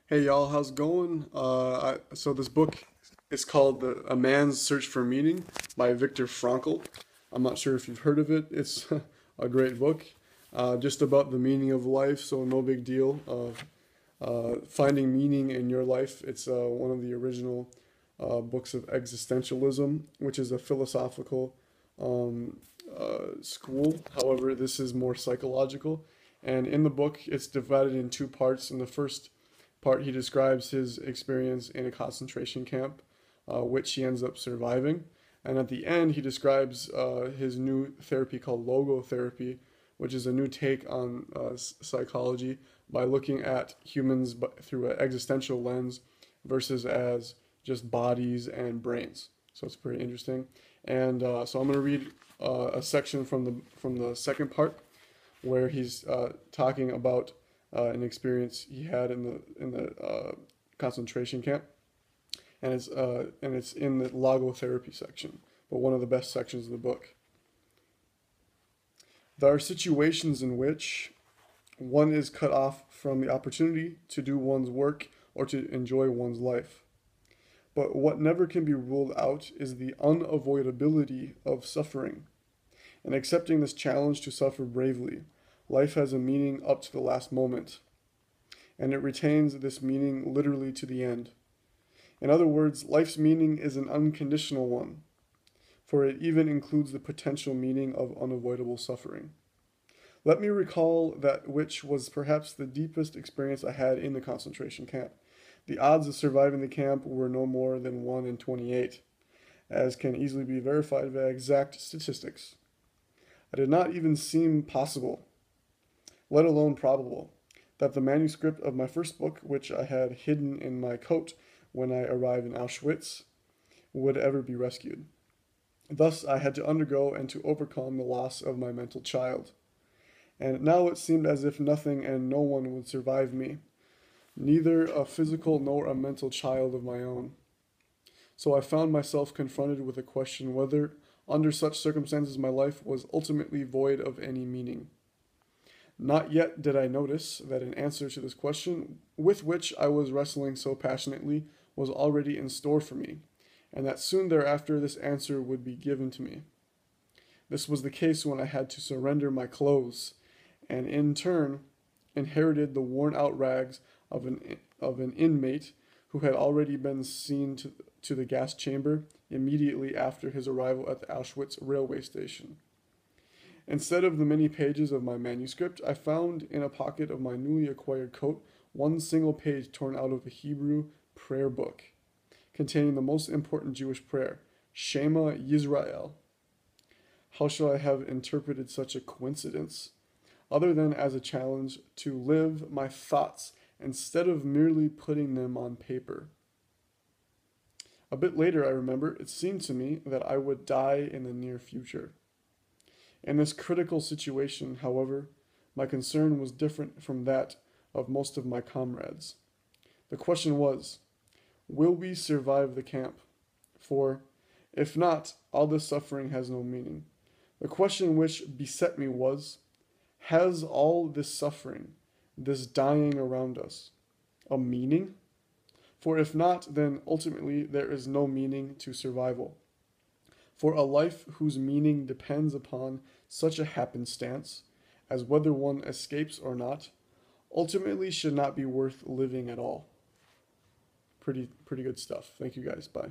Hey y'all, how's it going? So this book is called A Man's Search for Meaning by Viktor Frankl. I'm not sure if you've heard of it. It's a great book, just about the meaning of life, so no big deal. Finding meaning in your life. It's one of the original books of existentialism, which is a philosophical um, school. However, this is more psychological. And in the book, it's divided in two parts. In the first part, he describes his experience in a concentration camp, which he ends up surviving. And at the end, he describes his new therapy called logotherapy, which is a new take on psychology by looking at humans through an existential lens versus as just bodies and brains. So it's pretty interesting. And so I'm going to read a section from the second part where he's talking about an experience he had in the concentration camp, and it's in the logotherapy section, but one of the best sections of the book. There are situations in which one is cut off from the opportunity to do one's work or to enjoy one's life. But what never can be ruled out is the unavoidability of suffering. And accepting this challenge to suffer bravely, life has a meaning up to the last moment, and it retains this meaning literally to the end. In other words, life's meaning is an unconditional one, for it even includes the potential meaning of unavoidable suffering. Let me recall that which was perhaps the deepest experience I had in the concentration camp. The odds of surviving the camp were no more than 1 in 28, as can easily be verified by exact statistics. It did not even seem possible, let alone probable, that the manuscript of my first book, which I had hidden in my coat when I arrived in Auschwitz, would ever be rescued. Thus I had to undergo and to overcome the loss of my mental child. And now it seemed as if nothing and no one would survive me, neither a physical nor a mental child of my own. So I found myself confronted with a question whether, under such circumstances, my life was ultimately void of any meaning. Not yet did I notice that an answer to this question, with which I was wrestling so passionately, was already in store for me, and that soon thereafter this answer would be given to me. This was the case when I had to surrender my clothes, and in turn inherited the worn-out rags of an inmate who had already been seen to the gas chamber immediately after his arrival at the Auschwitz railway station. Instead of the many pages of my manuscript, I found in a pocket of my newly acquired coat one single page torn out of the Hebrew prayer book, containing the most important Jewish prayer, Shema Yisrael. How shall I have interpreted such a coincidence, other than as a challenge to live my thoughts instead of merely putting them on paper? A bit later, I remember, it seemed to me that I would die in the near future. In this critical situation, however, my concern was different from that of most of my comrades. The question was, will we survive the camp? For, if not, all this suffering has no meaning. The question which beset me was, has all this suffering, this dying around us, a meaning? For if not, then ultimately there is no meaning to survival. For a life whose meaning depends upon such a happenstance as whether one escapes or not, ultimately should not be worth living at all. Pretty good stuff. Thank you guys. Bye.